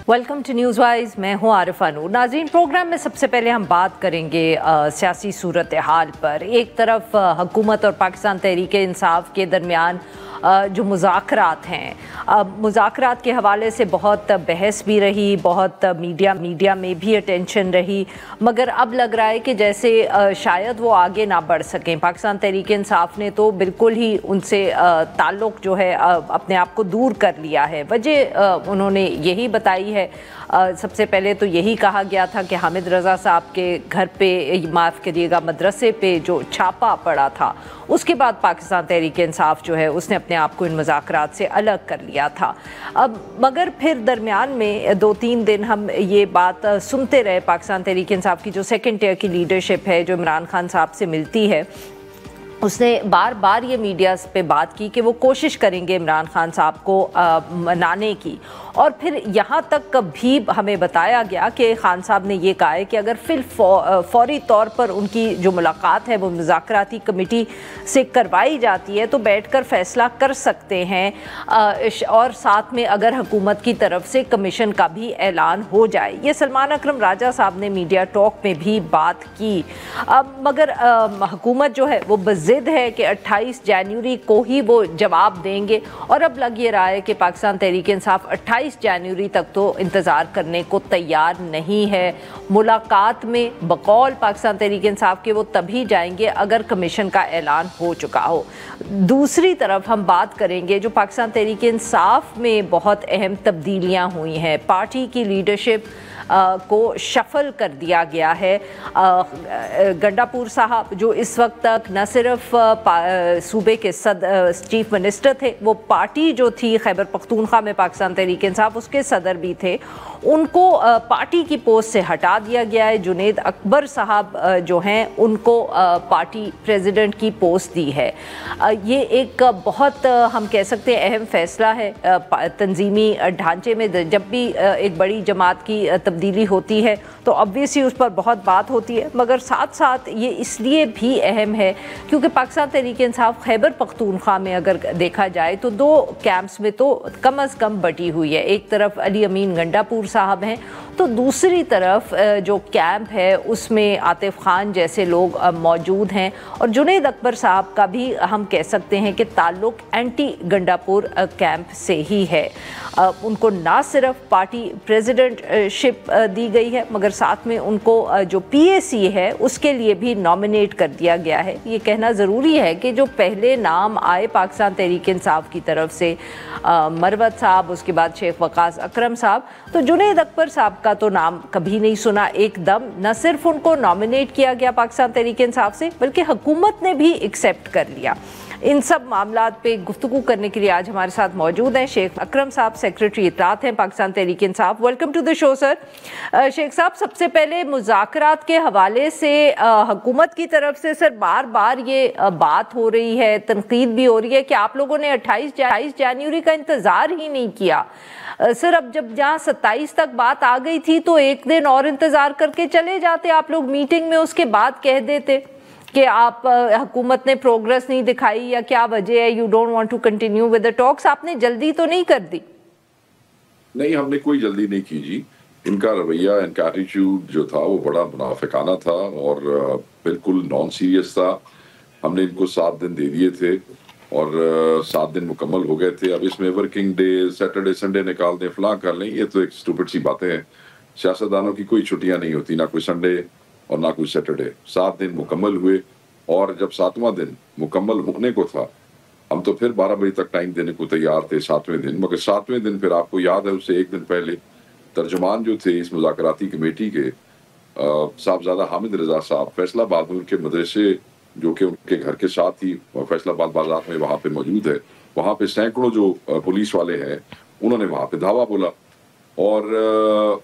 Welcome to news wise. मैं हूं आरिफा नूर। नाज़रीन, प्रोग्राम में सबसे पहले हम बात करेंगे सियासी सूरत हाल पर। एक तरफ हुकूमत और पाकिस्तान तहरीक इंसाफ के दरमियान जो मुज़ाकरात हैं, मुज़ाकरात के हवाले से बहुत बहस भी रही, बहुत मीडिया में भी अटेंशन रही, मगर अब लग रहा है कि जैसे शायद वो आगे ना बढ़ सकें। पाकिस्तान तहरीक इंसाफ ने तो बिल्कुल ही उनसे ताल्लुक़ जो है अपने आप को दूर कर लिया है। वजह उन्होंने यही बताई है। सबसे पहले तो यही कहा गया था कि हामिद रज़ा साहब के घर पे, माफ़ करिएगा, मदरसे पे जो छापा पड़ा था, उसके बाद पाकिस्तान तहरीक इंसाफ जो है उसने अपने आप को इन मुज़ाकरात से अलग कर लिया था। अब मगर फिर दरमियान में 2-3 दिन हम ये बात सुनते रहे। पाकिस्तान तहरीक इंसाफ की जो सेकंड टियर की लीडरशिप है, जो इमरान खान साहब से मिलती है, उसने बार बार ये मीडिया पे बात की कि वो कोशिश करेंगे इमरान खान साहब को मनाने की। और फिर यहाँ तक भी हमें बताया गया कि खान साहब ने ये कहा है कि अगर फिर फौरी तौर पर उनकी जो मुलाकात है वो मुज़ाकराती कमेटी से करवाई जाती है तो बैठकर फ़ैसला कर सकते हैं। और साथ में अगर हुकूमत की तरफ से कमीशन का भी ऐलान हो जाए। ये सलमान अकरम राजा साहब ने मीडिया टॉक में भी बात की। मगर हुकूमत जो है वो ज़िद है कि 28 जनवरी को ही वो जवाब देंगे। और अब लग ये रहा है कि पाकिस्तान तहरीक इंसाफ 28 जनवरी तक तो इंतज़ार करने को तैयार नहीं है। मुलाकात में बकौल पाकिस्तान तहरीक इंसाफ के वो तभी जाएंगे अगर कमीशन का ऐलान हो चुका हो। दूसरी तरफ हम बात करेंगे जो पाकिस्तान तहरीक इंसाफ में बहुत अहम तब्दीलियाँ हुई हैं। पार्टी की लीडरशिप को शफल कर दिया गया है। गंडापुर साहब जो इस वक्त तक न सिर्फ सूबे के चीफ मिनिस्टर थे, वो पार्टी जो थी खैबर पख्तूनख्वा में पाकिस्तान तहरीक इंसाफ, उसके सदर भी थे, उनको पार्टी की पोस्ट से हटा दिया गया है। जुनेद अकबर साहब जो हैं उनको पार्टी प्रेसिडेंट की पोस्ट दी है। ये एक बहुत हम कह सकते हैं अहम फैसला है। तंजीमी ढांचे में जब भी एक बड़ी जमात की तब्दीली होती है तो ऑब्वियसली उस पर बहुत बात होती है, मगर साथ साथ ये इसलिए भी अहम है क्योंकि पाकिस्तान तहरीक इंसाफ खैबर पख्तूनख्वा में अगर देखा जाए तो 2 कैंप्स में तो कम अज़ कम बटी हुई है। एक तरफ अली अमीन गंडापुर साहब हैं तो दूसरी तरफ जो कैंप है उसमें आतिफ खान जैसे लोग मौजूद हैं। और जुनेद अकबर साहब का भी हम कह सकते हैं कि ताल्लुक़ एंटी गंडापुर कैंप से ही है। उनको ना सिर्फ पार्टी प्रेसिडेंटशिप दी गई है मगर साथ में उनको जो PAC है उसके लिए भी नॉमिनेट कर दिया गया है। ये कहना ज़रूरी है कि जो पहले नाम आए पाकिस्तान तहरीक इंसाफ की तरफ से, मरवत साहब, उसके बाद शेख वकास अकरम साहब, तो जुनेद अकबर साहब का तो नाम कभी नहीं सुना एकदम। न सिर्फ उनको नॉमिनेट किया गया पाकिस्तान तहरीक इंसाफ से बल्कि हुकूमत ने भी एक्सेप्ट कर लिया। इन सब मामलात पे गुफ्तगू करने के लिए आज हमारे साथ मौजूद हैं शेख अकरम साहब, सेक्रेटरी इत्तलात हैं Pakistan Tehreek Insaf. Welcome to the show sir. Sheikh साहब, सबसे पहले मुज़ाकरात के हवाले से हुकूमत की तरफ से सर बार बार ये बात हो रही है, तनकीद भी हो रही है कि आप लोगों ने 28 जनवरी का इंतज़ार ही नहीं किया। सर, अब जब जहाँ 27 तक बात आ गई थी तो एक दिन और इंतज़ार करके चले जाते आप लोग मीटिंग में, उसके बाद कह देते कि आप हुकूमत ने प्रोग्रेस नहीं दिखाई या क्या वजह है, you don't want to continue with the talks. आपने जल्दी तो नहीं कर दी? नहीं, हमने कोई जल्दी नहीं की जी। इनका रवैया, इनका एटीट्यूड जो था वो बड़ा मुनाफिकाना था और बिल्कुल नॉन सीरियस था। हमने इनको 7 दिन दे दिए थे और 7 दिन मुकम्मल हो गए थे। अब इसमें वर्किंग डे, सैटरडे संडे निकाल दें, फलां कर लें, ये तो एक स्टूपिड सी बातें हैं। सियासतदानों की कोई छुट्टियां नहीं होती, ना कोई संडे और ना कोई सैटरडे। 7 दिन मुकम्मल हुए और जब 7वां दिन मुकम्मल होने को था, हम तो फिर 12 बजे तक टाइम देने को तैयार थे 7वें दिन। मगर 7वें दिन फिर आपको याद है उससे एक दिन पहले तर्जुमान जो थे इस मुज़ाकराती कमेटी के, साहबजादा हामिद रज़ा साहब, फैसलाबाद उनके मदरसे जो कि उनके घर के साथ ही फैसलाबाद बाजार में वहाँ पे मौजूद है, वहाँ पे सैकड़ों जो पुलिस वाले हैं उन्होंने वहाँ पे धावा बोला और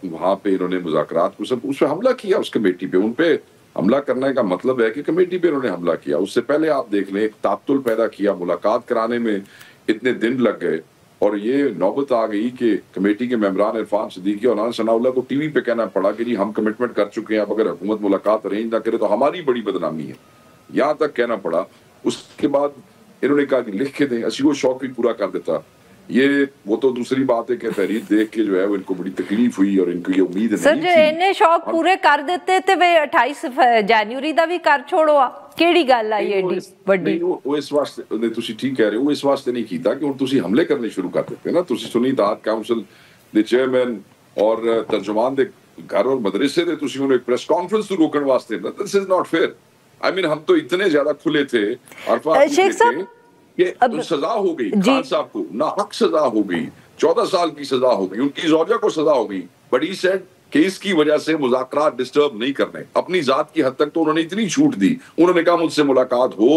वहाँ पे इन्होंने मुज़ाकरात को सब उस पर हमला किया। उस कमेटी पे उन पे हमला करने का मतलब है कि कमेटी पे उन्होंने हमला किया। उससे पहले आप देख लें, एक तात्तुल पैदा किया, मुलाकात कराने में इतने दिन लग गए और ये नौबत आ गई कि कमेटी के मेंबरान इरफान सिद्दीकी और सनाउल्लाह को टीवी पे कहना पड़ा कि जी हम कमिटमेंट कर चुके हैं, अब अगर हुकूमत मुलाकात अरेंज ना करे तो हमारी बड़ी बदनामी है, यहाँ तक कहना पड़ा। उसके बाद इन्होंने कहा कि लिख के दें, असी वो शौक भी पूरा कर देता ये वो तो दूसरी बात है कि तहरीर देख के जो है वो इनको बड़ी तकलीफ हुई और इनको ये उम्मीद सर नहीं जो थी। इन्हें शौक पूरे कर देते थे वे 28 जनवरी ਦਾ ਵੀ ਕਰ ਛੋੜੋ ਕਿਹੜੀ ਗੱਲ ਆ ਇਹ ਏਡੀ ਵੱਡੀ। ਉਹ ਇਸ ਵਾਸਤੇ ਨੇ ਤੁਸੀਂ ਠੀਕ ਕਹਿ ਰਹੇ ਹੋ, ਇਸ ਵਾਸਤੇ ਨਹੀਂ ਕੀਤਾ ਕਿ ਹੁਣ ਤੁਸੀਂ ਹਮਲੇ ਕਰਨੇ ਸ਼ੁਰੂ ਕਰ ਦਿੱਤੇ ਨਾ। ਤੁਸੀਂ ਸੁਣੀ ਦਾਤ ਕਾਉਂਸਲ ਦੇ ਚੇਅਰਮੈਨ ਔਰ ਤਰਜਮਾਨ ਦੇ घर और मदरसे थे तुसी उन्हें प्रेस कॉन्फ्रेंस तो रोकने वास्ते ना। This is not fair. I mean हम तो इतने ज्यादा खुले थे शेख साहब कि तो सजा हो गई खान साहब को, ना हक सजा हो गई, 14 साल की सजा हो गई, उनकी जौजा को सजा हो गई, बट ही सेड कि इसकी वजह से मुज़ाकरात डिस्टर्ब नहीं करने। अपनी जात की हद तक तो उन्होंने इतनी छूट दी, उन्होंने कहा मुझसे मुलाकात हो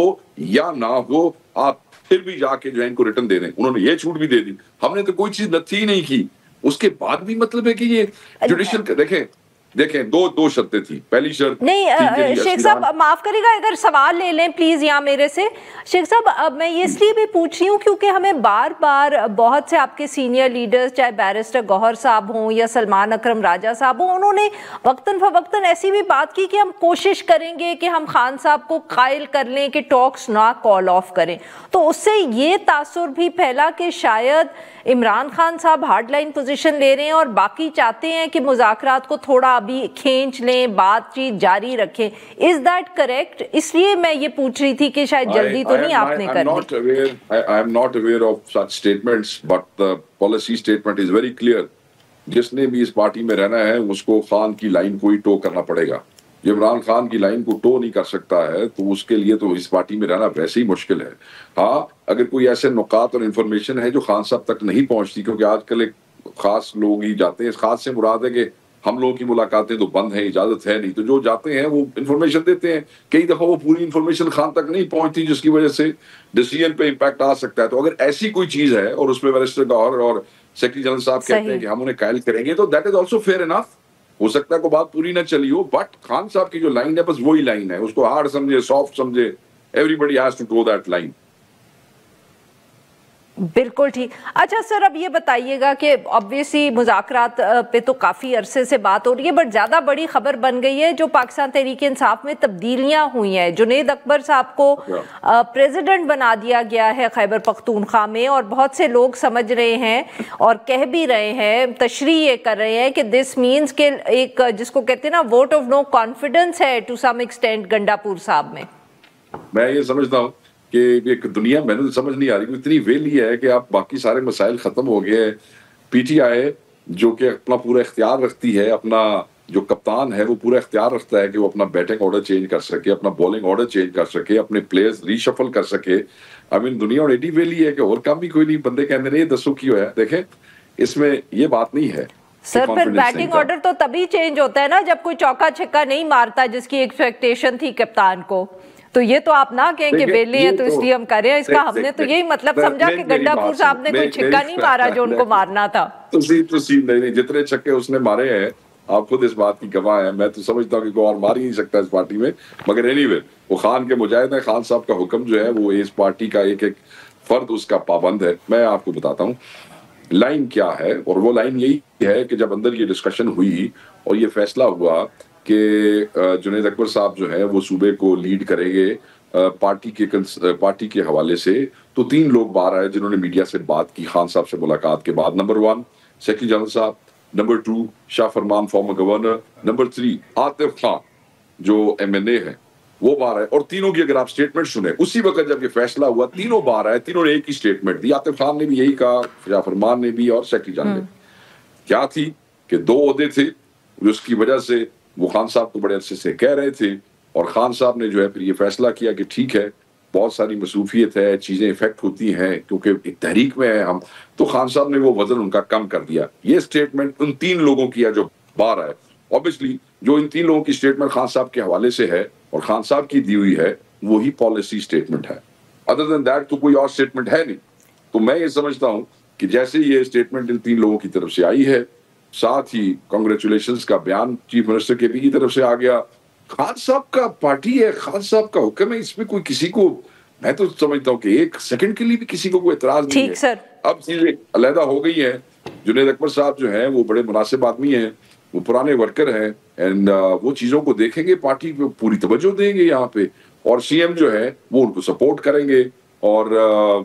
या ना हो आप फिर भी जाके जो है इनको रिटर्न दे दें। उन्होंने ये छूट भी दे दी। हमने तो कोई चीज नथी नहीं की। उसके बाद भी मतलब है कि ये जुडिशियल देखें दो शर्तें थी। पहली शर्त नहीं शेख साहब माफ करिएगा अगर सवाल ले लें प्लीज यहाँ मेरे से। शेख साहब अब मैं ये इसलिए भी पूछ रही हूँ क्योंकि हमें बार बार बहुत से आपके सीनियर लीडर्स चाहे बैरिस्टर गौहर साहब हों या सलमान अकरम राजा साहब हों, उन्होंने वक्तन फवक्तन ऐसी भी बात की कि हम कोशिश करेंगे कि हम खान साहब को कायल कर लें कि टॉक्स ना कॉल ऑफ करें। तो उससे ये तासुर भी फैला कि शायद इमरान खान साहब हार्ड लाइन पोजीशन ले रहे हैं और बाकी चाहते हैं कि मुज़ाकरात को थोड़ा अभी खींच लें, बातचीत जारी रखें। Is that correct? इसलिए मैं ये पूछ रही थी कि शायद जल्दी तो नहीं आपने कर ली। I am not aware of such statements, but the policy statement is very clear. जिसने भी इस पार्टी में रहना है उसको खान की लाइन को ही टो करना पड़ेगा। जो इमरान खान की लाइन को टो नहीं कर सकता है तो उसके लिए तो इस पार्टी में रहना वैसे ही मुश्किल है। हाँ, अगर कोई ऐसे नुकात और इन्फॉर्मेशन है जो खान साहब तक नहीं पहुंचती, क्योंकि आजकल एक खास लोग ही जाते हैं, खास से मुराद है कि हम लोगों की मुलाकातें तो बंद हैं, इजाजत है नहीं, तो जो जाते हैं वो इन्फॉर्मेशन देते हैं। कई दफा वो पूरी इन्फॉर्मेशन खान तक नहीं पहुंचती जिसकी वजह से डिसीजन पे इम्पैक्ट आ सकता है। तो अगर ऐसी कोई चीज है और उसमें बैरिस्टर गौहर और सेक्रेटरी जनरल साहब कहते हैं कि हम उन्हें कायल करेंगे, तो that is also fair enough. हो सकता है को बात पूरी ना चली हो, बट खान साहब की जो लाइन है बस वही लाइन है। उसको हार्ड समझे, सॉफ्ट समझे, everybody has to go that line. बिल्कुल ठीक। अच्छा सर अब ये बताइएगा कि ऑब्वियसली मुज़ाकरात पे तो काफ़ी अरसे से बात हो रही है, बट ज़्यादा बड़ी खबर बन गई है जो पाकिस्तान तहरीक इंसाफ में तब्दीलियां हुई हैं। जुनैद अकबर साहब को प्रेसिडेंट बना दिया गया है खैबर पख्तूनख्वा में, और बहुत से लोग समझ रहे हैं और कह भी रहे हैं, तशरीह ये कर रहे हैं कि दिस मीन्स के एक जिसको कहते हैं ना वोट ऑफ नो कॉन्फिडेंस है टू सम एक्सटेंट गंडापुर साहब में। मैं ये समझता हूँ कि एक दुनिया मैंने तो समझ नहीं आ रही, इतनी वेली है कि आप बाकी सारे मसाइल खत्म हो गए। पीटीआई जो कि अपना पूरा इख्तियार रखती है, अपना जो कप्तान है वो पूरा इख्तियार रखता है कि वो अपना बैटिंग ऑर्डर चेंज कर सके, अपना बॉलिंग ऑर्डर चेंज कर सके, अपने प्लेयर्स रीशफल कर सके। आई मीन दुनिया और एडी वेली है कि और काम भी कोई नहीं। बंदे कहते नहीं दसो क्यों है। देखें इसमें ये बात नहीं है सर, फिर बैटिंग ऑर्डर तो तभी चेंज होता है ना जब कोई चौका छक्का नहीं मारता जिसकी एक्सपेक्टेशन थी कप्तान को। तो ये तो आप ना कहें कि बेले हैं तो इसलिए हम कर रहे हैं। इसका हमने तो यही मतलब समझा कि गंडापुर साहब ने कोई छक्का नहीं मारा जो उनको मारना था। नहीं, जितने छक्के उसने मारे हैं आप खुद इस बात की गवाह है। मैं तो समझता हूँ कि कोई और मार ही नहीं सकता इस पार्टी में। मगर एनीवे वो खान के मुजाहिद है। खान साहब का हुक्म जो है वो इस पार्टी का एक एक फर्द उसका पाबंद है। मैं आपको बताता हूँ लाइन क्या है, और वो लाइन यही है कि जब अंदर ये डिस्कशन हुई और ये फैसला हुआ कि जुनैद अकबर साहब जो है वो सूबे को लीड करेंगे पार्टी के हवाले से, तो 3 लोग बाहर आए जिन्होंने मीडिया से बात की खान साहब से मुलाकात के बाद। नंबर 1 सेक्रेटरी जनरल साहब, number 2 Shah Farman former governor, number 3 Atif Khan जो MNA है वो बाहर आए। और तीनों की अगर आप स्टेटमेंट सुने उसी वक्त जब ये फैसला हुआ तीनों बाहर आए, तीनों ने एक ही स्टेटमेंट दी। आतिफ खान ने भी यही कहा, शाह फरमान ने भी और सेक्रेटरी जनरल ने। क्या थी कि 2 ओहदे थे जिसकी वजह से वो खान साहब को बड़े अरसे से कह रहे थे, और खान साहब ने जो है फिर ये फैसला किया कि ठीक है बहुत सारी मसरूफियत है, चीजें इफेक्ट होती हैं क्योंकि एक तहरीक में है हम, तो खान साहब ने वो वजन उनका कम कर दिया। ये स्टेटमेंट उन 3 लोगों की है जो बाहर आए। ऑब्वियसली जो इन 3 लोगों की स्टेटमेंट खान साहब के हवाले से है और खान साहब की दी हुई है वही पॉलिसी स्टेटमेंट है। अदर देन दैट तो कोई और स्टेटमेंट है नहीं। तो मैं ये समझता हूँ कि जैसे ये स्टेटमेंट इन 3 लोगों की तरफ से आई है, साथ ही कांग्रेचुलेशंस का बयान चीफ मिनिस्टर के भी की तरफ से आ गया। खान साहब का पार्टी है, खान साहब का हुक्म है, इसमें कोई किसी को, मैं तो समझता हूँ कि 1 सेकंड के लिए भी किसी को कोई एतराज नहीं है। सर। अब चीजें अलहदा हो गई हैं। जुनैद अकबर साहब जो हैं वो बड़े मुनासिब आदमी हैं, वो पुराने वर्कर हैं, एंड वो चीजों को देखेंगे, पार्टी को पूरी तवज्जो देंगे यहाँ पे, और CM जो है वो उनको सपोर्ट करेंगे, और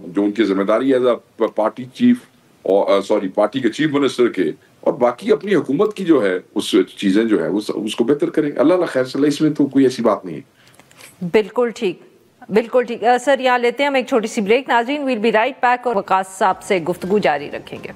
जो उनकी जिम्मेदारी है पार्टी चीफ और सॉरी पार्टी के चीफ मिनिस्टर के, और बाकी अपनी हुकूमत की जो है उस चीजें जो है उसको बेहतर करेंगे। अल्लाह ना खैर सलाह, इसमें तो कोई ऐसी बात नहीं है। बिल्कुल ठीक, बिल्कुल ठीक। सर यहाँ लेते हैं हम एक छोटी सी ब्रेक। नाज़रीन, विल बी राइट बैक और वकास साहब से गुफ्तगू जारी रखेंगे।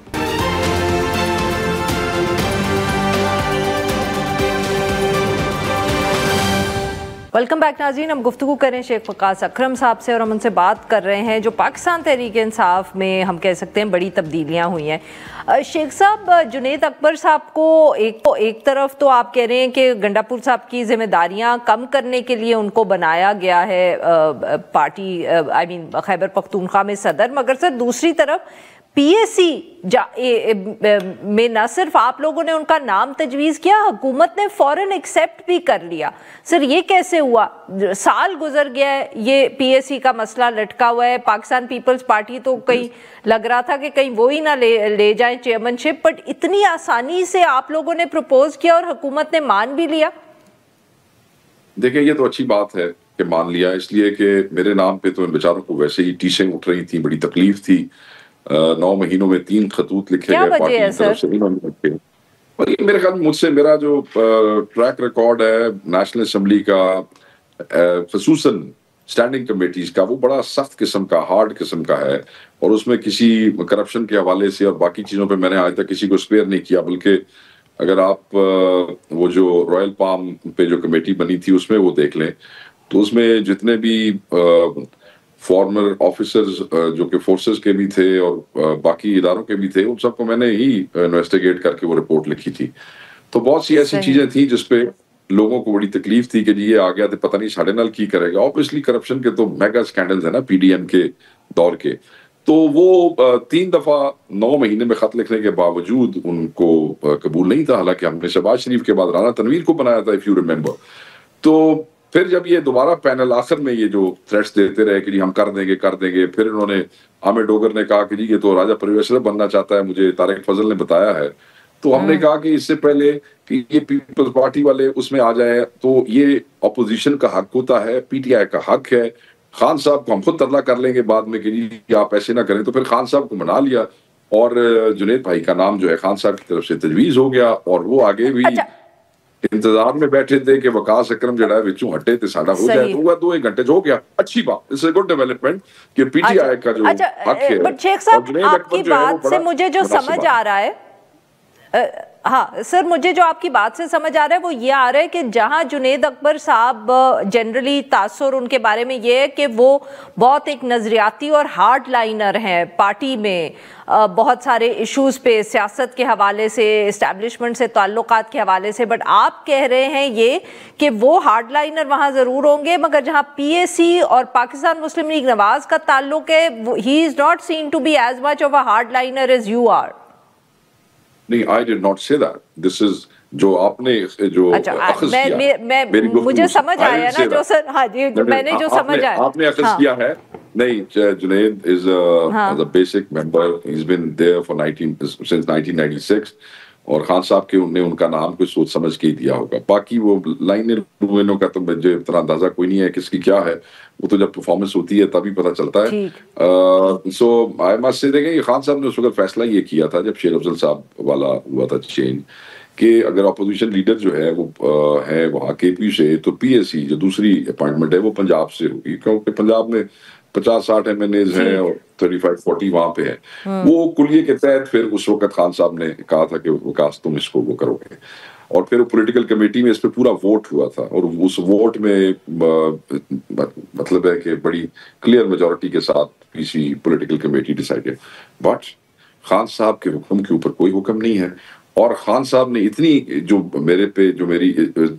वेलकम बैक नाज़रीन, हम गुफ्तगू करें शेख वकास अकरम साहब से और हम उनसे बात कर रहे हैं जो पाकिस्तान तहरीक इंसाफ में हम कह सकते हैं बड़ी तब्दीलियां हुई हैं। शेख साहब, जुनैद अकबर साहब को एक तरफ तो आप कह रहे हैं कि गंडापुर साहब की जिम्मेदारियां कम करने के लिए उनको बनाया गया है पार्टी खैबर पख्तूनख्वा में सदर, मगर सर दूसरी तरफ पीएसी में न सिर्फ आप लोगों ने उनका नाम तजवीज़ किया, हुकूमत ने फौरन एक्सेप्ट भी कर लिया। सर ये कैसे हुआ? साल गुजर गया है, ये पीएसी का मसला लटका हुआ है। पाकिस्तान पीपल्स पार्टी तो कहीं लग रहा था कि कहीं वो ही ना ले जाए चेयरमैनशिप, बट इतनी आसानी से आप लोगों ने प्रपोज किया और हुकूमत ने मान भी लिया। देखिए, ये तो अच्छी बात है कि मान लिया, इसलिए कि मेरे नाम पे तो इन बेचारों को वैसे ही टीसें उठ रही थी, बड़ी तकलीफ थी। 9 महीनों में 3 खतूत लिखे गए पार्टी की तरफ से, इन्होंने लिखे। और ये मेरे ख्याल मुझसे मेरा जो ट्रैक रिकॉर्ड है नेशनल असेंबली का, खसूसन स्टैंडिंग कमेटीज का, वो बड़ा सख्त किस्म का, हार्ड किस्म का है। और उसमें किसी करप्शन के हवाले से और बाकी चीजों पे मैंने आज तक किसी को स्पेयर नहीं किया। बल्कि अगर आप वो जो रॉयल पाम पे जो कमेटी बनी थी उसमें वो देख लें, तो उसमें जितने भी फॉर्मर ऑफिसर्स जो कि फोर्सेस के भी थे और बाकी इदारों के भी थे, उन सबको मैंने ही इन्वेस्टिगेट करके वो रिपोर्ट लिखी थी। तो बहुत सी ऐसी चीजें थी जिसपे लोगों को बड़ी तकलीफ थी कि जी ये आ गया तो पता नहीं साढ़े नाल की करेगा। ऑब्वियसली करप्शन के तो मेगा स्कैंडल्स है ना पीडीएम के दौर के। तो वो 3 दफा 9 महीने में खत लिखने के बावजूद उनको कबूल नहीं था। हालांकि हमने शहबाज शरीफ के बाद राना तनवीर को बनाया था, इफ यू रिमेंबर। तो फिर जब ये दोबारा पैनल आखिर में ये जो थ्रेट्स देते रहे कि जी हम कर देंगे, फिर इन्होंने आमिर डोगर ने कहा कि जी ये तो राजा परवेज बनना चाहता है, मुझे तारिक फजल ने बताया है। तो हमने कहा कि इससे पहले कि ये पीपल्स पार्टी वाले उसमें आ जाए, तो ये ऑपोजिशन का हक होता है, पीटीआई का हक है। खान साहब को हम खुद तरला कर लेंगे बाद में कि जी आप ऐसे ना करें। तो फिर खान साहब को मना लिया और जुनैद भाई का नाम जो है खान साहब की तरफ से तजवीज हो गया, और वो आगे भी इंतजार में बैठे थे कि वकास अकरम जड़ा है विचों हटे ते साडा हो जाए। तो हुआ 2-1 घंटे हो गया। अच्छी बात, इट्स अ गुड डेवलपमेंट कि पीटीआई का जो हक है। बट शेख साहब, आपकी बात से मुझे जो समझ आ रहा है, हाँ सर, मुझे जो आपकी बात से समझ आ रहा है वो ये आ रहा है कि जहां जुनैद अकबर साहब जनरली तासुर उनके बारे में ये है कि वो बहुत एक नजरियाती और हार्ड लाइनर हैं पार्टी में, बहुत सारे इश्यूज पे सियासत के हवाले से, इस्टेब्लिशमेंट से ताल्लुकात के हवाले से। बट आप कह रहे हैं ये कि वो हार्ड लाइनर वहां जरूर होंगे, मगर जहां पीएसी और पाकिस्तान मुस्लिम लीग नवाज का ताल्लुक है, he is not seen to be as much of a hard liner as you are. नहीं, I did not say that. This is जो आपने जो अखज़ किया, मुझे समझ आया ना जो सर, हाँ जी, मैंने जो समझ आया आपने अखज़ किया है। नहीं, Junaid is a basic member. He's been there for since 1996. और खान साहब के उनका नाम कुछ सोच समझ के ही दिया होगा। बाकी वो लाइनर का तो मुझे इतना अंदाजा कोई नहीं है किसकी क्या है, वो तो जब परफॉर्मेंस होती है तभी पता चलता है। सो आई मस्ट से देखें, खान साहब ने उस वक्त फैसला ये किया था जब शेर अफजल साहब वाला हुआ था चेंज, कि अगर अपोजिशन लीडर जो है वो है वहाँ केपी से, तो पीएससी जो दूसरी अपॉइंटमेंट है वो पंजाब से होगी, क्योंकि पंजाब में 50-60 MNAs हैं और 35-40 वहां पे है। वो कुलिये के तहत फिर उस वक्त खान साहब ने कहा था कि विकास तुम इसको वो करोगे, और फिर वो पॉलिटिकल कमेटी में इस पे पूरा वोट हुआ था, और उस वोट में मतलब है कि बड़ी क्लियर मेजॉरिटी के साथ PC political committee decided. But Khan साहब के हुक्म के ऊपर कोई हुक्म नहीं है। और खान साहब ने इतनी जो मेरे पे जो मेरी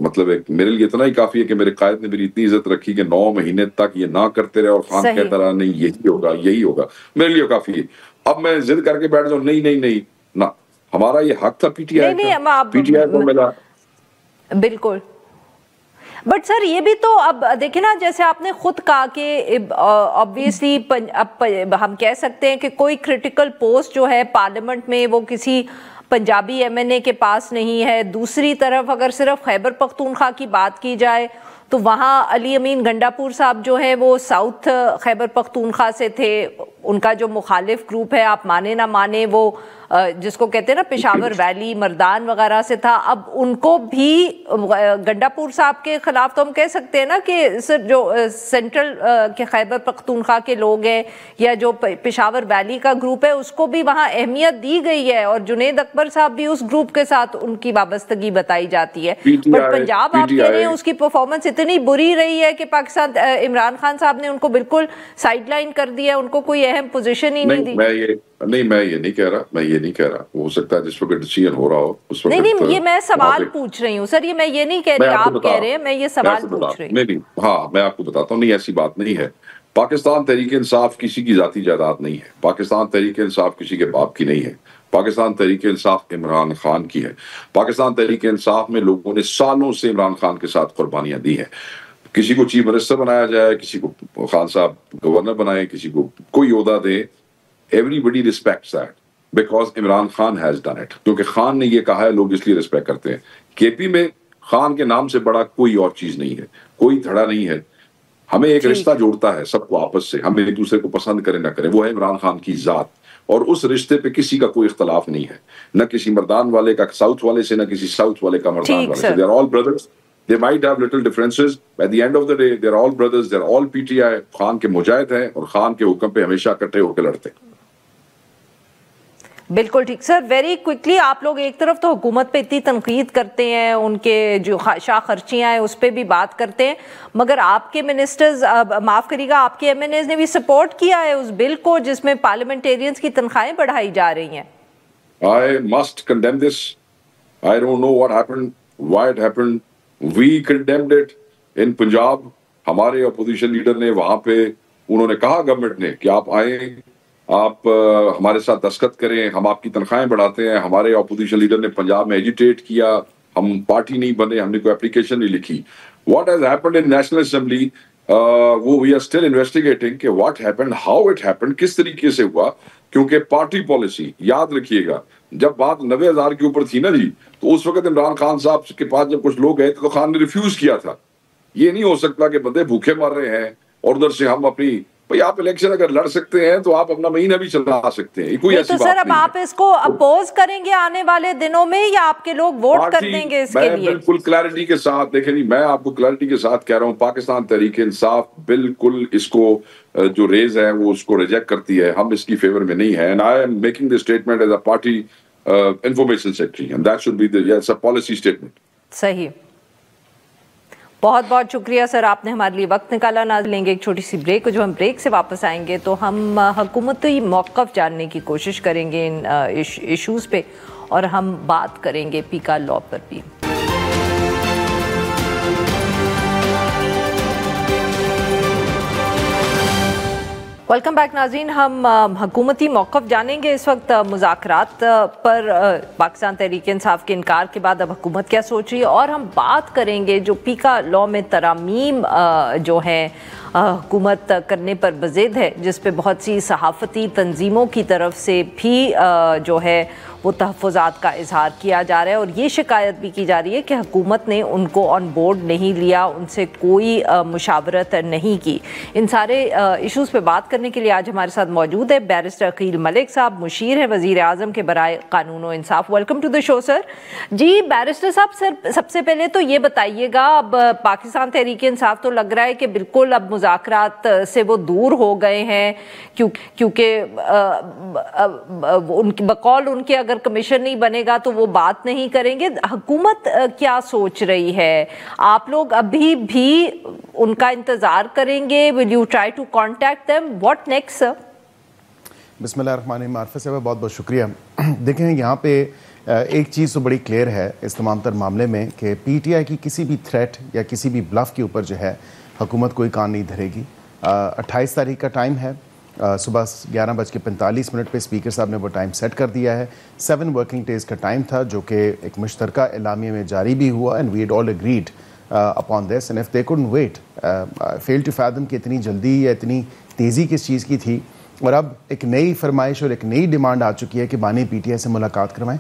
मतलब है मेरे लिए इतना ही काफी है कि मेरे कायद ने मेरी इतनी इज्जत रखी कि 9 महीने तक ये ना करते रहे, और खान कहता रहा नहीं यही होगा, मेरे लिए काफी है। अब मैं जिद करके बैठ जाऊं, नहीं ना, हमारा ये हक था पीटीआई को मिला। बिल्कुल। बट सर ये भी तो अब देखिए ना, जैसे आपने खुद कहा कि ऑब्वियसली अब हम कह सकते हैं कि कोई क्रिटिकल पोस्ट जो है पार्लियामेंट में वो किसी पंजाबी एमएनए के पास नहीं है। दूसरी तरफ अगर सिर्फ खैबर पख्तूनख्वा की बात की जाए तो वहाँ अली अमीन गंडापुर साहब जो है वो साउथ खैबर पख्तूनख्वा से थे, उनका जो मुखालिफ ग्रुप है, आप माने ना माने, वो जिसको कहते हैं ना पेशावर वैली, मर्दान वगैरह से था, अब उनको भी गंडापुर साहब के खिलाफ तो हम कह सकते हैं ना कि सर जो सेंट्रल के खैबर पख्तूनख्वा के लोग हैं या जो पेशावर वैली का ग्रुप है उसको भी वहाँ अहमियत दी गई है, और जुनेद अकबर साहब भी उस ग्रुप के साथ उनकी वाबस्तगी बताई जाती है। बट पंजाब आप कह रहे हैं उसकी परफॉर्मेंस इतनी बुरी रही है कि पाकिस्तान, इमरान खान साहब ने उनको बिल्कुल साइडलाइन कर दिया, उनको कोई अहम पोजीशन ही नहीं दी। मैं ये नहीं कह रहा, हो सकता है जिस वक्त डिसीजन हो रहा हो उस वक्त। नहीं, ये मैं सवाल पूछ रही हूँ सर, ये मैं ये नहीं कह रही आप कह रहे हैं, मैं ये सवाल पूछ रही हूँ। नहीं, हाँ मैं आपको बताता हूँ, नहीं ऐसी बात नहीं है। पाकिस्तान तहरीक इंसाफ किसी की जाती जायदाद नहीं है, पाकिस्तान तहरीक इंसाफ किसी के बाप की नहीं है, पाकिस्तान तहरीक इंसाफ इमरान खान की है। पाकिस्तान तहरीक इंसाफ में लोगों ने सालों से इमरान खान के साथ कुर्बानियां दी हैं। किसी को चीफ मिनिस्टर बनाया जाए, किसी को खान साहब गवर्नर बनाए, किसी को कोई ओहदा दे, everybody respects that because Imran Khan has done it. क्योंकि खान ने ये कहा है, लोग इसलिए रिस्पेक्ट करते हैं। केपी में खान के नाम से बड़ा कोई और चीज नहीं है, कोई धड़ा नहीं है। हमें एक रिश्ता जोड़ता है सबको आपस से, हम एक दूसरे को पसंद करें ना करें, वो है इमरान खान की जात, और उस रिश्ते पे किसी का कोई इख्तलाफ नहीं है, न किसी मर्दान वाले का साउथ वाले से, न किसी साउथ वाले का मर्दान वाले से। They are all brothers, they might have little differences, at the end of the day they are all brothers, they are all PTI. Khan के मुजाहिद हैं और खान के हुक्म पे हमेशा इकट्ठे होकर लड़ते हैं। बिल्कुल ठीक सर। वेरी क्विकली, आप लोग एक तरफ तो हुकूमत पे इतनी तनकीद करते हैं, उनके जो शाह खर्चियाँ हैं उस पर भी बात करते हैं, मगर आपके मिनिस्टर्स, माफ़ करिएगा, आपके एमएनएज ने भी सपोर्ट किया है उस बिल को जिसमें पार्लियामेंटेरियंस की तनख्वाहें बढ़ाई जा रही हैं। I must condemn this. I don't know what happened, why it happened. We condemned it in Punjab. हमारे अपोजिशन लीडर ने वहां पे, उन्होंने कहा गवर्नमेंट ने कि आप आए, आप हमारे साथ दस्तखत करें, हम आपकी तनख्वाहें बढ़ाते हैं। हमारे अपोजिशन लीडर ने पंजाब में एजिटेट किया, हम पार्टी नहीं बने, हमने कोई एप्लीकेशन नहीं लिखी। What has happened in national assembly, वो वी आर स्टिल इन्वेस्टिगेटिंग कि what happened, how it happened, किस तरीके से हुआ। क्योंकि पार्टी पॉलिसी, याद रखिएगा, जब बात 90,000 के ऊपर थी ना जी, तो उस वक्त इमरान खान साहब के पास जब कुछ लोग गए तो खान ने रिफ्यूज किया था। ये नहीं हो सकता कि बंदे भूखे मर रहे हैं और उधर से हम अपनी, भाई आप इलेक्शन अगर लड़ सकते हैं तो आप अपना महीना भी चला सकते हैं, कोई ऐसी तो बात सर, अब नहीं आप इसको अपोज करेंगे आने वाले दिनों में या आपके लोग वोट कर देंगे इसके लिए? बिल्कुल क्लैरिटी के साथ, देखें जी, मैं आपको क्लैरिटी के साथ कह रहा हूं, पाकिस्तान तहरीक इंसाफ बिल्कुल इसको जो रेज है वो उसको रिजेक्ट करती है, हम इसकी फेवर में नहीं है। And I am making this statement as a party information secretary, and that should be the policy statement. सही, बहुत बहुत शुक्रिया सर, आपने हमारे लिए वक्त निकाला। ना लेंगे एक छोटी सी ब्रेक, जो हम ब्रेक से वापस आएंगे तो हम हुकूमती मौक़िफ़ जानने की कोशिश करेंगे इन इशूज़ पे, और हम बात करेंगे पीका लॉ पर भी। वेलकम बैक नाज़रीन, हम हुकूमती मौक़िफ़ जानेंगे इस वक्त मुज़ाकरात पर पाकिस्तान तहरीक इंसाफ के इनकार के बाद अब हुकूमत क्या सोच रही है, और हम बात करेंगे जो पीका लॉ में तरामीम जो है हुकूमत करने पर बज़िद है, जिस पे बहुत सी सहाफ़ती तंजीमों की तरफ से भी जो है वो तहफ़्फ़ुज़ात का इजहार किया जा रहा है, और ये शिकायत भी की जा रही है कि हुकूमत ने उनको ऑन बोर्ड नहीं लिया, उनसे कोई मुशावरत नहीं की। इन सारे इशूज़ पे बात करने के लिए आज हमारे साथ मौजूद है बैरिस्टर अकील मलिक साहब, मुशीर है वज़ीर आज़म के बराए कानून व इंसाफ। Welcome to the show sir. जी बैरिस्टर साहब, सर सबसे पहले तो ये बताइएगा, अब पाकिस्तान तहरीक इंसाफ तो लग रहा है कि बिल्कुल अब मुज़ाकरात से वो दूर हो गए हैं, क्योंकि उनकी बकौल उनके अगर कमीशन नहीं बनेगा तो वो बात नहीं करेंगे। हुकूमत क्या सोच रही है? आप लोग अभी भी उनका इंतजार करेंगे? Will you try to contact them? What next sir? बिस्मिल्लाहिर्रहमानिर्रहीम। आरफा साहब बहुत बहुत शुक्रिया। देखें, यहाँ पे एक चीज़ तो बड़ी क्लियर है इस तमाम तर मामले में कि पीटीआई की किसी भी थ्रेट या किसी भी ब्लफ के ऊपर जो है हुकूमत कोई कान नहीं धरेगी। 28 तारीख का टाइम है, सुबह 11:45 पे स्पीकर साहब ने वो टाइम सेट कर दिया है। 7 वर्किंग डेज़ का टाइम था जो कि एक मुश्तरका एलामिया में जारी भी हुआ, and we had all agreed upon this, and if they couldn't wait, fail to fathom कि इतनी जल्दी या इतनी तेज़ी किस चीज़ की थी। और अब एक नई फरमाइश और एक नई डिमांड आ चुकी है कि बानी पीटीआई से मुलाकात करवाएं।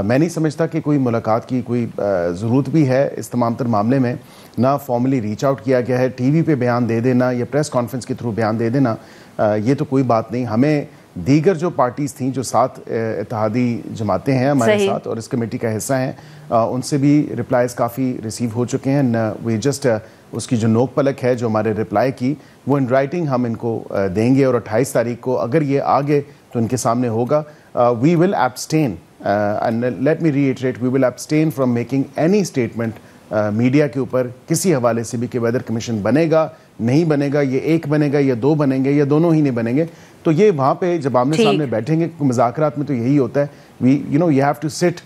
मैं नहीं समझता कि कोई मुलाकात की कोई ज़रूरत भी है इस तमाम तर मामले में। ना फॉर्मली रीच आउट किया गया है। टीवी पे बयान दे देना या प्रेस कॉन्फ्रेंस के थ्रू बयान दे देना ये तो कोई बात नहीं। हमें दीगर जो पार्टीज़ थी, जो 7 इत्तेहादी जमातें हैं हमारे साथ और इस कमेटी का हिस्सा हैं, उनसे भी रिप्लाईज़ काफ़ी रिसीव हो चुके हैं। वे जस्ट उसकी जो नोक पलक है जो हमारे रिप्लाई की, वो इन राइटिंग हम इनको देंगे और 28 तारीख को अगर ये आगे तो इनके सामने होगा। We will abstain and let me reiterate, we will abstain from making any statement media के ऊपर किसी हवाले से भी कि वेदर कमीशन बनेगा नहीं बनेगा, ये एक बनेगा या 2 बनेंगे या दोनों ही नहीं बनेंगे। तो ये वहाँ पे जब आमने सामने बैठेंगे मुज़ाकरात में तो यही होता है, we you have to sit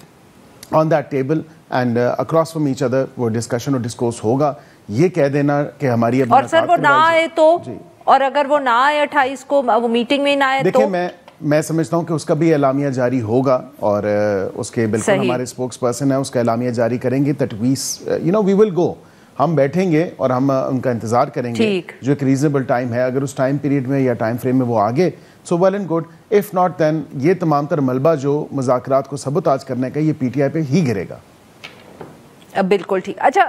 on that table and across from each other वो डिस्कशन और डिस्कोर्स होगा। ये कह देना कि हमारी अब और सर वो ना आए तो, और अगर वो ना आए 28 को वो मीटिंग में ना आए तो देखिए मैं समझता हूँ कि उसका भी एलामिया जारी होगा और उसके बिल्कुल हमारे स्पोक्स पर्सन है उसका एलामिया जारी करेंगे दैट वी विल गो। हम बैठेंगे और हम उनका इंतजार करेंगे जो एक रीजनेबल टाइम है। अगर उस टाइम पीरियड में या टाइम फ्रेम में वो आगे so well and good, if not then ये तमाम तर मलबा जो मुज़ाकरात को सबूताज करने का ये पीटीआई पे ही गिरेगा। बिल्कुल ठीक। अच्छा,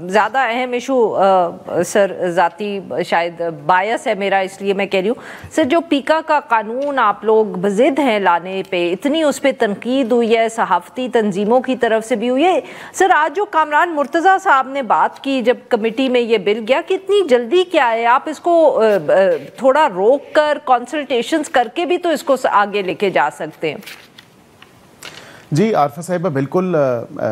ज़्यादा अहम इशू सर, ज़ाती शायद बायस है मेरा इसलिए मैं कह रही हूँ सर, जो पीका का कानून आप लोग बज़िद हैं लाने पे, इतनी उस पर तनकीद हुई है, सहाफ़ती तंजीमों की तरफ से भी हुई है सर। आज जो कामरान मुर्तज़ा साहब ने बात की जब कमेटी में ये बिल गया कि इतनी जल्दी क्या है, आप इसको थोड़ा रोक कर कंसल्टेशंस करके भी तो इसको आगे लेके जा सकते हैं। जी आरफा साहिबा, बिल्कुल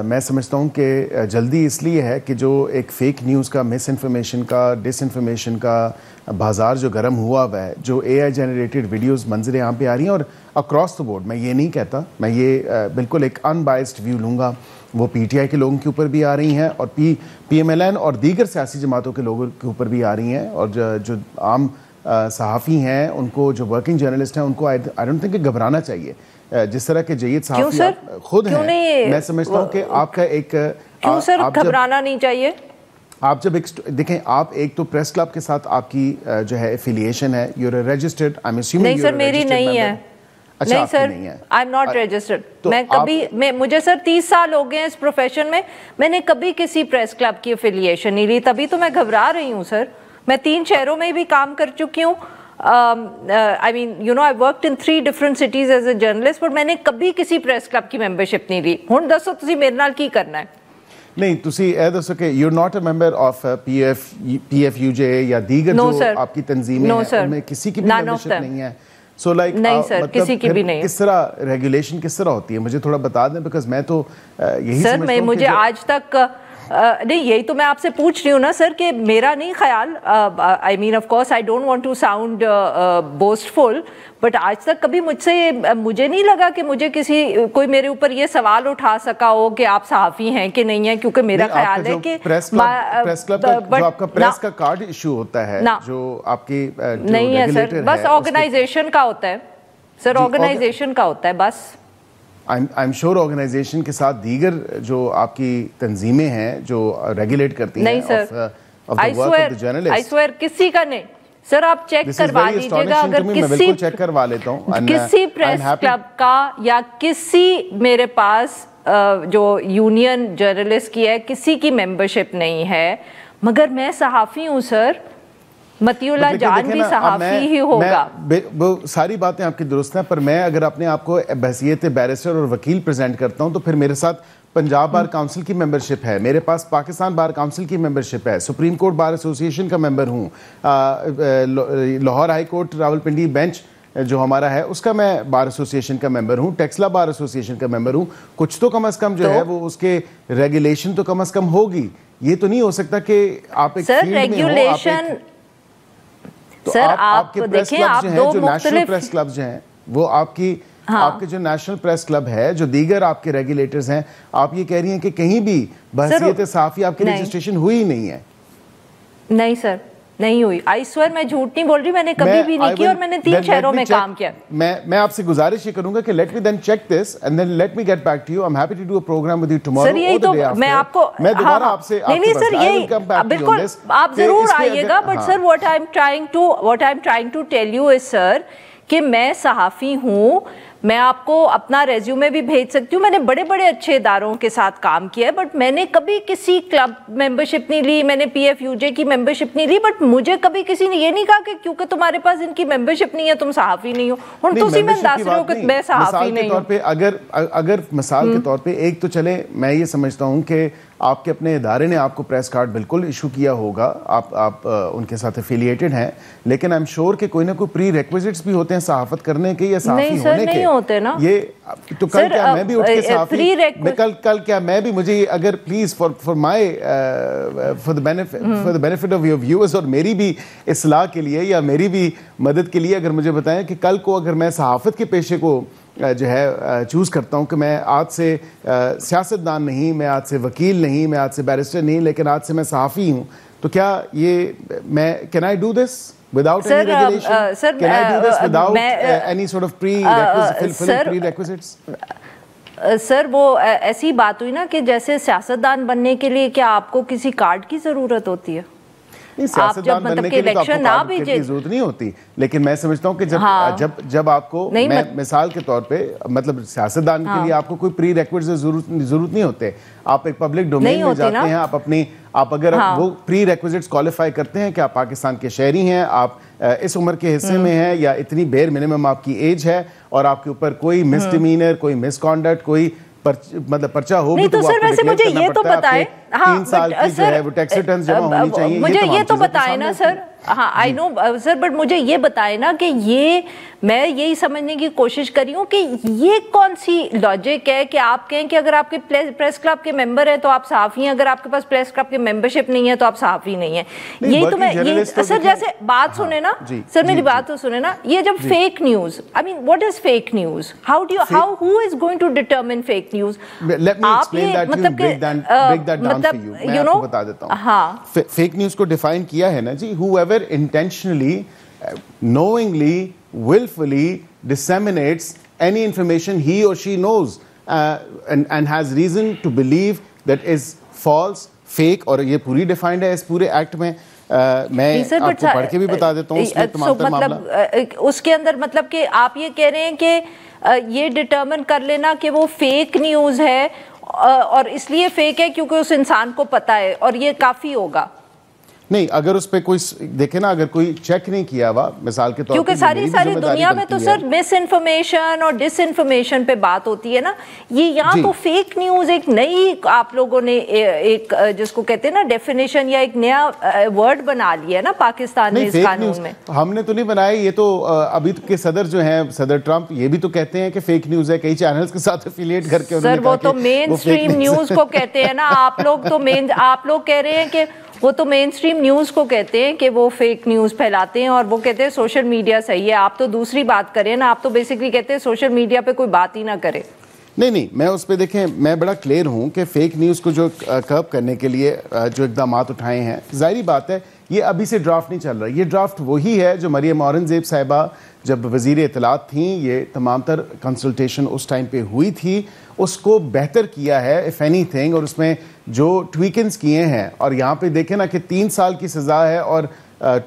मैं समझता हूँ कि जल्दी इसलिए है कि जो एक फ़ेक न्यूज़ का, मिस इन्फॉर्मेशन का, डिसइन्फॉर्मेशन का बाज़ार जो गर्म हुआ हुआ है, जो AI जनरेटेड वीडियोस मंजर यहाँ पे आ रही हैं और अक्रॉस द बोर्ड, मैं ये नहीं कहता, मैं ये बिल्कुल एक अनबाइस्ड व्यू लूँगा, वो PTI के लोगों के ऊपर भी आ रही हैं और PMLN और दीगर सियासी जमातों के लोगों के ऊपर भी आ रही हैं और जो आम सहाफ़ी हैं, उनको जो वर्किंग जर्नलिस्ट हैं, उनको आई डोंट थिंक घबराना चाहिए। जिस तरह के जयीद सहाफ़ी खुद हैं, मैं समझता हूँ कि आपका एक क्यों सर घबराना नहीं चाहिए। आप जब एक देखें, आप एक तो प्रेस क्लब के साथ आपकी जो है एफिलिएशन है, you are registered, I am assuming. नहीं सर, मेरी नहीं है। अच्छा, नहीं sir, I am not registered. मैं कभी मुझे सर 30 साल हो गए इस प्रोफेशन में, मैंने कभी किसी प्रेस क्लब की एफिलिएशन नहीं ली, तभी तो मैं घबरा रही हूँ सर। मैं 3 शहरों में भी काम कर चुकी हूँ। I mean, I worked in 3 different cities as a journalist, but मैंने कभी किसी प्रेस क्लब की मेंबरशिप नहीं ली। हुण दसो तुसी मेरे नाल की करना है। नहीं, तुसी ए दसो कि you're not a member of PFUJ या दीगर जो आपकी तंजीमें हैं, उनमें किसी की भी मेंबरशिप नहीं है। So like नहीं सर, किसी की भी नहीं। किस तरह रेगुलेशन किस तरह होती है, मुझे थोड़ा बता दें, बिकॉज मैं तो यही समझता हूं। मुझे आज तक नहीं, यही तो मैं आपसे पूछ रही हूँ ना सर कि मेरा नहीं ख्याल, I mean of course I don't want to sound boastful, but आज तक कभी मुझे नहीं लगा कि मुझे कोई मेरे ऊपर ये सवाल उठा सका हो कि आप सहाफ़ी हैं कि नहीं है, क्योंकि मेरा ख्याल है कि प्रेस क्लब जो आपका प्रेस का कार्ड इशू होता है, जो आपकी नहीं है सर, बस ऑर्गेनाइजेशन का होता है सर, ऑर्गेनाइजेशन का होता है बस। आई एम श्योर ऑर्गेनाइजेशन के साथ दीगर जो आपकी तंजीमें हैं जो रेगुलेट करती हैं, नहीं सर, आई स्वेयर किसी का नहीं सर, आप चेक करवा लीजिएगा। अगर किसी चेक करवा लेता हूँ, किसी प्रेस क्लब का या किसी मेरे पास जो यूनियन जर्नलिस्ट की है, किसी की मेंबरशिप नहीं है, मगर मैं सहाफ़ी हूँ सर। मतियुल्लाह जान भी सहाफ़ी ही होगा। वो सारी बातें आपकी दुरुस्त हैं, पर मैं अगर अपने आप को बहसियत बैरिस्टर और वकील प्रेजेंट करता हूं तो फिर मेरे साथ पंजाब बार काउंसिल की मेंबरशिप है, मेरे पास पाकिस्तान बार काउंसिल की मेंबरशिप है, सुप्रीम कोर्ट बार एसोसिएशन का मेंबर हूँ, Lahore high court Rawalpindi bench जो हमारा है उसका मैं बार एसोसिएशन का मेंबर हूँ, टेक्सला बार एसोसिएशन का मेंबर हूँ। कुछ तो कम अज़ कम जो है वो उसके रेगुलेशन तो कम अज़ कम होगी। ये तो नहीं हो सकता कि आप एक रेगुलेशन तो सर आप देखें, आप दो जो नेशनल प्रेस क्लब्स हैं वो आपके जो नेशनल प्रेस क्लब है, जो दीगर आपके रेगुलेटर्स हैं, आप ये कह रही हैं कि कहीं भी बहसियत सहाफ़ी आपकी रजिस्ट्रेशन हुई नहीं है। नहीं सर, नहीं हुई। आई स्वेयर मैं झूठ नहीं बोल रही, मैंने कभी भी नहीं की और मैंने 3 शहरों में काम किया। मैं आपसे गुजारिश ये करूंगा कि let me then check this and then let me get back to you. I am happy to do a programme with you tomorrow. Sir यही तो मैं आपको, मैं दोबारा आपसे नहीं सर, यही बिल्कुल आप जरूर आइएगा, but sir what I am trying to tell you is sir कि मैं सहाफ़ी हूँ, मैं आपको अपना रेज्यूमे भी भेज सकती हूँ, मैंने बड़े बड़े अच्छे इदारों के साथ काम किया है, बट मैंने कभी किसी क्लब मेंबरशिप नहीं ली, मैंने PFUJ की मेंबरशिप नहीं ली, बट मुझे कभी किसी ने ये नहीं कहा कि क्योंकि तुम्हारे पास इनकी मेंबरशिप नहीं है तुम सहाफ़ी नहीं हो। हुण तुसी मैं दस रहे हो कि मैं सहाफ़ी नहीं हूं। अगर मिसाल के तौर पे एक तो चले, मैं ये समझता हूँ कि आपके अपने इदारे ने आपको प्रेस कार्ड बिल्कुल इशू किया होगा, आप उनके साथ एफिलिएटेड हैं, लेकिन आई एम श्योर कि कोई ना कोई प्री रिक्विजिट्स भी होते हैं सहाफत करने के या सहाफी होने के। नहीं होते ना ये तो कल क्या मैं भी उठ के सहाफी कल क्या मैं भी, मुझे अगर please for the benefit of your viewers और मेरी भी इस्लाह के लिए या मेरी भी मदद के लिए अगर मुझे बताएं कि कल को अगर मैं सहाफत के पेशे को जो है चूज़ करता हूं कि मैं आज से सियासतदान नहीं, मैं आज से वकील नहीं, मैं आज से बैरिस्टर नहीं, लेकिन आज से मैं सहाफ़ी हूं, तो क्या ये मैं can I do this without any regulation? Can I do this without any sort of prerequisites? Sir वो ऐसी बात हुई ना कि जैसे सियासतदान बनने के लिए क्या आपको किसी कार्ड की ज़रूरत होती है? आप जब मतलब कि इलेक्शन ना भी जरूरत नहीं होती, लेकिन मैं समझता हूँ कि जब आपको मैं मिसाल के तौर पे मतलब सियासतदान के लिए आपको कोई प्री रिक्विजिट जरूरत नहीं होते। आप एक पब्लिक डोमेन में जाते हैं, आप अगर वो प्री रिक्विजिट्स क्वालिफाई करते हैं कि आप पाकिस्तान के शहरी हैं, आप इस उम्र के हिस्से में हैं या इतनी बेर मिनिमम आपकी एज है और आपके ऊपर कोई मिसडिमीनर, कोई मिसकॉन्डक्ट, कोई मतलब पर्चा होगी, नहीं तो सर वैसे मुझे ये तो बताएं, 3 साल की जो है वो टैक्स रिटर्न्स जमा होनी चाहिए, मुझे ये तो बताएं ना सर। हाँ आई नो सर, बट मुझे ये बताएं ना कि ये मैं यही समझने की कोशिश कर रही हूँ कि ये कौन सी लॉजिक है कि आप कहें कि अगर आपके प्रेस क्लब के मेंबर हैं तो आप सहाफ़ी हैं, अगर आपके पास प्रेस क्लब की मेंबरशिप नहीं है तो आप सहाफ़ी नहीं है। यही तो मैं ये सर जैसे बात सुने ना सर, मेरी बात तो सुने ना, ये जब fake news, I mean what is fake news, how who is going to determine fake news? आप ये मतलब यू नो बता देता हूँ। हाँ, फेक न्यूज को डिफाइन किया है ना जी, whoever intentionally, knowingly, willfully disseminates any information he or she knows and has reason to believe that is false, fake, और ये पूरी डिफाइंड है इस पूरे एक्ट में। मैं आपको पढ़ के भी बता देता हूँ मतलब उसके अंदर मतलब कि आप ये कह रहे हैं कि ये डिटरमिन कर लेना कि वो फेक न्यूज़ है और इसलिए फेक है क्योंकि उस इंसान को पता है और ये काफ़ी होगा। नहीं, अगर उस पे कोई देखे ना, अगर कोई चेक नहीं किया हुआ मिसाल के तौर पे, क्योंकि सारी दुनिया में तो सर मिस इन्फॉर्मेशन और डिस इन्फॉर्मेशन पे बात होती है ना, ये यहाँ तो फेक न्यूज एक नई आप लोगों ने एक जिसको कहते हैं ना डेफिनेशन या एक नया वर्ड बना लिया है ना पाकिस्तान में इस कानून में। हमने तो नहीं बनाया, ये तो अभी के सदर जो हैं, सदर ट्रंप, ये भी तो कहते हैं कि फेक न्यूज है, कई चैनल्स के साथ एफिलिएट करके सर वो तो मेन स्ट्रीम न्यूज को कहते हैं ना, आप लोग कह रहे हैं कि वो तो मेन स्ट्रीम न्यूज़ को कहते हैं कि वो फेक न्यूज़ फैलाते हैं और वो कहते हैं सोशल मीडिया सही है। आप तो दूसरी बात करें ना, आप तो बेसिकली कहते हैं सोशल मीडिया पे कोई बात ही ना करे। नहीं, मैं उस पर देखें, मैं बड़ा क्लियर हूँ कि फेक न्यूज़ को जो कर्ब करने के लिए जो इक़दाम उठाए हैं, ज़ाहिरी बात है ये अभी से ड्राफ्ट नहीं चल रहा, ये ड्राफ्ट वही है जो मरियम औरंगज़ेब साहिबा जब वज़ीर इत्तलात थी, ये तमाम तर कंसल्टेशन उस टाइम पे हुई थी, उसको बेहतर किया है इफ़ एनीथिंग, और उसमें जो ट्वीकन्स किए हैं। और यहाँ पे देखें ना कि 3 साल की सज़ा है और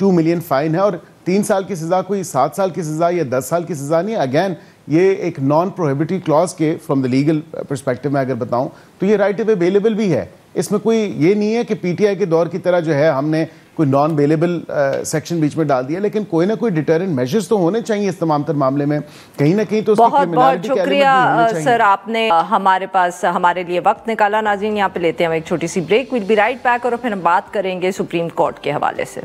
2 मिलियन फ़ाइन है, और 3 साल की सज़ा कोई 7 साल की सज़ा या 10 साल की सज़ा नहीं है। अगैन ये एक नॉन प्रोहिबिटरी क्लॉज के फ्रॉम द लीगल पर्सपेक्टिव में अगर बताऊँ तो ये राइट अवेलेबल भी है। इसमें कोई ये नहीं है कि PTI के दौर की तरह जो है हमने कोई नॉन बेलेबल सेक्शन बीच में डाल दिया, लेकिन कोई ना कोई डिटरेंट मेजर्स तो होने चाहिए इस तमाम तर मामले में, कहीं ना कहीं तो बहुत बहुत शुक्रिया सर, आपने हमारे लिए वक्त निकाला। नाज़रीन यहाँ पे लेते हैं हम एक छोटी सी break, will be right back और फिर हम बात करेंगे सुप्रीम कोर्ट के हवाले से।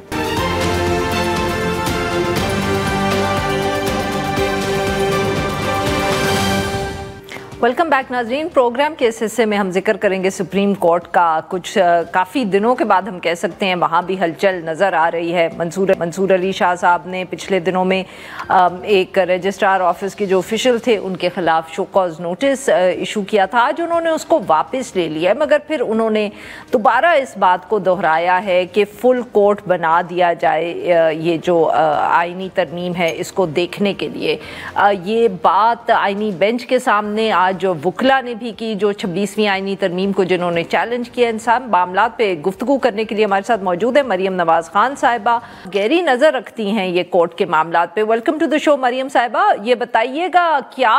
वेलकम बैक नाजरीन। प्रोग्राम के इस हिस्से में हम जिक्र करेंगे सुप्रीम कोर्ट का। कुछ काफ़ी दिनों के बाद हम कह सकते हैं वहाँ भी हलचल नज़र आ रही है। मंसूर अली शाह साहब ने पिछले दिनों में एक रजिस्ट्रार ऑफिस के जो ऑफिशियल थे उनके खिलाफ शो कॉज नोटिस इशू किया था। आज उन्होंने उसको वापस ले लिया है, मगर फिर उन्होंने दोबारा इस बात को दोहराया है कि फुल कोर्ट बना दिया जाए, ये जो आइनी तरमीम है इसको देखने के लिए। ये बात आइनी बेंच के सामने आज आज वुकला ने भी की, जो 26वीं आईनी तरमीम को जिन्होंने चैलेंज किया। इंसान मामला पे गुफ्तगू करने के लिए हमारे साथ मौजूद है मरियम नवाज खान साहिबा, गहरी नज़र रखती हैं ये कोर्ट के मामला पे। Welcome to the show Maryam साहिबा। ये बताइएगा क्या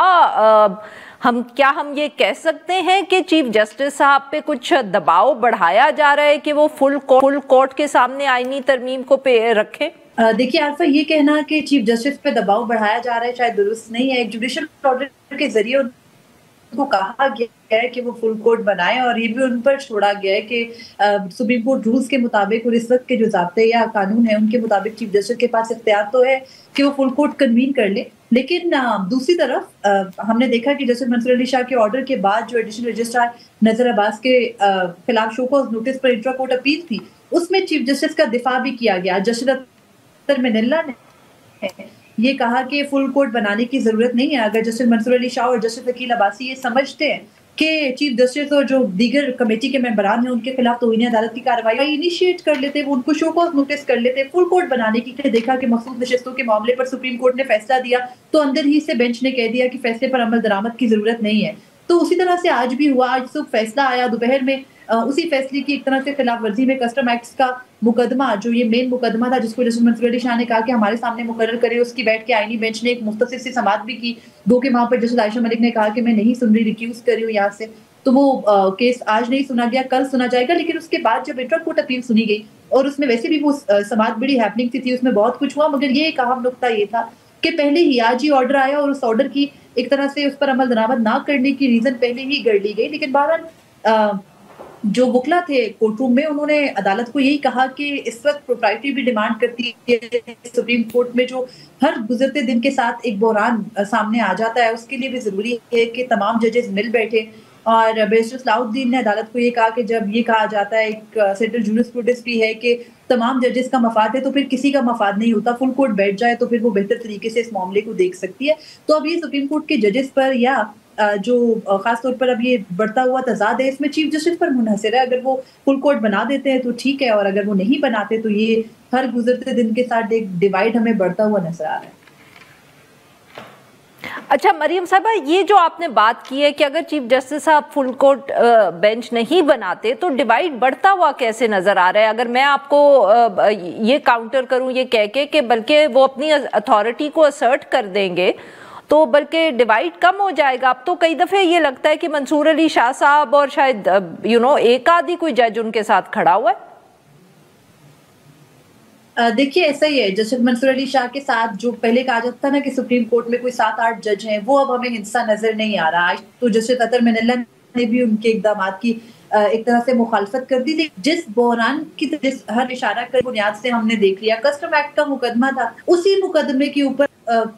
हम ये कह सकते हैं कि चीफ जस्टिस साहब पे कुछ दबाव बढ़ाया जा रहा है कि वो फुल कोर्ट के सामने आईनी तरमीम को पे रखें? देखिए आरफा, ये कहना कि चीफ जस्टिस पे दबाव बढ़ाया जा रहा है शायद दुरुस्त नहीं है। एक जुडिशियल ऑर्डर के जरिए उनको कहा गया है कि वो फुल कोर्ट बनाए और ये भी उन पर छोड़ा गया है कि सुप्रीम कोर्ट रूल्स के मुताबिक और इस वक्त के जो ज़ाब्ते या कानून है उनके मुताबिक चीफ जस्टिस के पास इख्तियार तो है कि वो फुल कोर्ट कन्वीन कर ले। लेकिन दूसरी तरफ हमने देखा कि जस्टिस मंसूर अली शाह के ऑर्डर के बाद जो एडिशनल रजिस्ट्रार नजर अब्बास के खिलाफ शो कॉज नोटिस पर इंट्रा कोर्ट अपील थी, उसमें चीफ जस्टिस का दिफा भी किया गया। जस्टिस मिनिल्ला ने ये कहा कि फुल कोर्ट बनाने की जरूरत नहीं है। अगर जस्टिस मंसूर अली शाह और जस्टिस अकील अब्बासी ये समझते हैं कि चीफ जस्टिस और जो दीगर कमेटी के मेंबरान हैं उनके खिलाफ तौहीन अदालत की कार्रवाई इनिशिएट कर लेते, वो उनको शो कॉज नोटिस कर लेते फुल कोर्ट बनाने की। देखा कि मखसूस नशिस्तों के मामले पर सुप्रीम कोर्ट ने फैसला दिया तो अंदर ही से बेंच ने कह दिया कि फैसले पर अमल दरामद की जरूरत नहीं है। तो उसी तरह से आज भी हुआ। आज सुबह फैसला आया दोपहर में, उसी फैसले की एक तरह से खिलाफ वर्जी में कस्टम एक्ट का मुकदमा, जो ये मेन मुकदमा था जिसको जस्टिस मंसूर अली शाह ने कहा कि हमारे सामने मुकर्रर करे, उसकी बैठ के आईनी बेंच ने एक मुख्तसर सी समाअत भी की। दो के वहां पर जस्टिस आयशा मलिक ने कहा कि मैं नहीं सुन रही, रिक्यूज कर रही हूँ यहाँ से। तो वो केस आज नहीं सुना गया, कल सुना जाएगा। लेकिन उसके बाद जब इंट्रा कोर्ट अपील सुनी गई और उसमें वैसे भी वो समाअत बड़ी हैपनिंग थी, उसमें बहुत कुछ हुआ, मगर ये एक अहम नुकता ये था कि पहले ही आज ही ऑर्डर आया और उस ऑर्डर की एक तरह से उस पर अमल दरामद ना करने की रीजन पहले ही गढ़ ली गई। लेकिन बहरहाल जो वुकला थे कोर्ट रूम में, उन्होंने अदालत को यही कहा कि इस वक्त प्रोप्राइटरी भी डिमांड करती है सुप्रीम कोर्ट में, जो हर गुजरते दिन के साथ एक बहरान सामने आ जाता है, उसके लिए भी जरूरी है कि तमाम जजेस मिल बैठे। और बैरिस्टर सलाउद्दीन ने अदालत को ये कहा कि जब ये कहा जाता है, एक सेंट्रल जूरिस्प्रूडेंस भी है कि तमाम जजेस का मफाद है तो फिर किसी का मफाद नहीं होता, फुल कोर्ट बैठ जाए तो फिर वो बेहतर तरीके से इस मामले को देख सकती है। तो अब ये सुप्रीम कोर्ट के जजेस पर या जो खासतौर पर अब ये बढ़ता हुआ तजाद है, इसमें चीफ जस्टिस पर मुनहसर है। अगर वो फुल कोर्ट बना देते हैं तो ठीक है, और अगर वो नहीं बनाते तो ये हर गुजरते दिन के साथ एक डिवाइड हमें बढ़ता हुआ नजर आ रहा है। अच्छा मरियम साहबा, ये जो आपने बात की है कि अगर चीफ जस्टिस साहब फुल कोर्ट बेंच नहीं बनाते तो डिवाइड बढ़ता हुआ कैसे नजर आ रहा है? अगर मैं आपको ये काउंटर करूं ये कह के कि बल्कि वो अपनी अथॉरिटी को असर्ट कर देंगे तो बल्कि डिवाइड कम हो जाएगा। अब तो कई दफे ये लगता है कि मंसूर अली शाह साहब और शायद एक आधी कोई जज उनके साथ खड़ा हुआ है। देखिए ऐसा ही है, जस्टिस मंसूर अली शाह के साथ जो पहले कहा जाता था ना कि सुप्रीम कोर्ट में कोई 7-8 जज हैं, वो अब हमें हिस्सा नजर नहीं आ रहा। आज तो जस्टिस अतर मिनिल्ला ने भी उनके इकदाम की एक तरह से मुखालफत कर दी थी। जिस बहरान की हर इशारा कर बुनियाद से हमने देख लिया, कस्टम एक्ट का मुकदमा था, उसी मुकदमे के ऊपर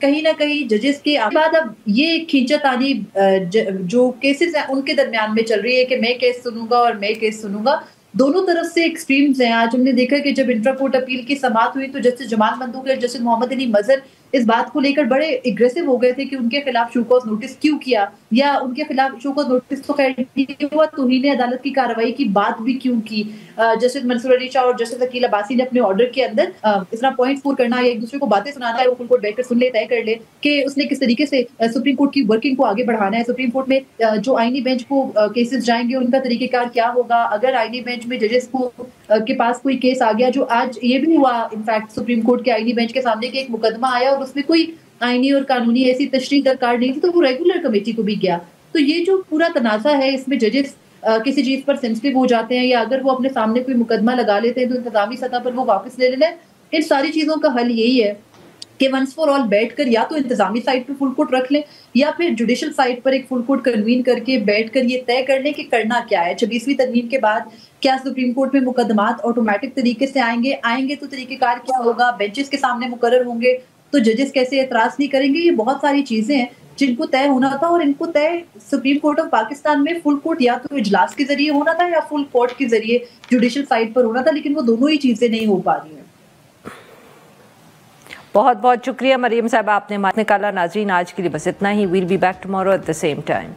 कहीं ना कहीं जजेस के बाद अब ये खींचातानी जो केसेस हैं उनके दरमियान में चल रही है कि मैं केस सुनूंगा और मैं केस सुनूंगा। दोनों तरफ से एक्सट्रीम्स हैं। आज हमने देखा कि जब इंट्रा कोर्ट अपील की समाअत हुई तो जस्टिस जमाल मंदूक और जस्टिस मोहम्मद अली मजहर इस बात को लेकर बड़े एग्रेसिव हो गए थे कि उनके खिलाफ शो कॉज नोटिस क्यों किया, या उनके खिलाफ शो कॉज नोटिस तो खैर हुआ, तौहीन अदालत की कार्रवाई की बात भी क्यों की। जस्टिस मंसूर अली शाह और जस्टिस अकील अब्बासी ने अपने ऑर्डर के अंदर इस तरह पॉइंट स्कोर करना या एक दूसरे को बातें सुनाना है, वो फुल कोर्ट बैठकर सुन ले, तय कर ले कि उसने किस तरीके से सुप्रीम कोर्ट की वर्किंग को आगे बढ़ाना है। सुप्रीम कोर्ट में जो आईनी बेंच को केसेस जाएंगे उनका तरीकेकार क्या होगा। अगर आईनी बेंच में जजेस को के पास कोई केस आ गया, जो आज ये भी हुआ इनफैक्ट सुप्रीम कोर्ट के आईनी बेंच के सामने कि एक मुकदमा आया और उसमें कोई आईनी और कानूनी ऐसी तशरीह दरकार नहीं थी तो वो रेगुलर कमेटी को भी गया। तो ये जो पूरा तनाज़ा है, इसमें जजेस किसी चीज पर सेंसिटिव हो जाते हैं या अगर वो अपने सामने कोई मुकदमा लगा लेते हैं तो इंतजामी सतह पर वो वापस ले लेना है। इन सारी चीजों का हल यही है कि वंस फॉर ऑल बैठकर या तो इंतजामी साइड पर फुल कोर्ट रख लें या फिर जुडिशल साइड पर एक फुल कोर्ट कन्वीन करके बैठकर ये तय कर लें कि करना क्या है। 26वीं तरमीम के बाद क्या सुप्रीम कोर्ट में मुकदमात ऑटोमेटिक तरीके से आएंगे तो तरीकेकार क्या होगा, बेंचेस के सामने मुकर्रर होंगे तो जजेस कैसे एतराज नहीं करेंगे। ये बहुत सारी चीजें हैं जिनको तय होना था और इनको तय सुप्रीम कोर्ट ऑफ पाकिस्तान में फुल कोर्ट या तो इजलास के जरिए होना था या फुल कोर्ट के जरिए जुडिशल साइड पर होना था, लेकिन वो दोनों ही चीजें नहीं हो पा रही हैं। बहुत बहुत शुक्रिया मरियम साहब, आपने निकाला। नाज़रीन आज के लिए बस इतना ही। We'll be back tomorrow at the same time.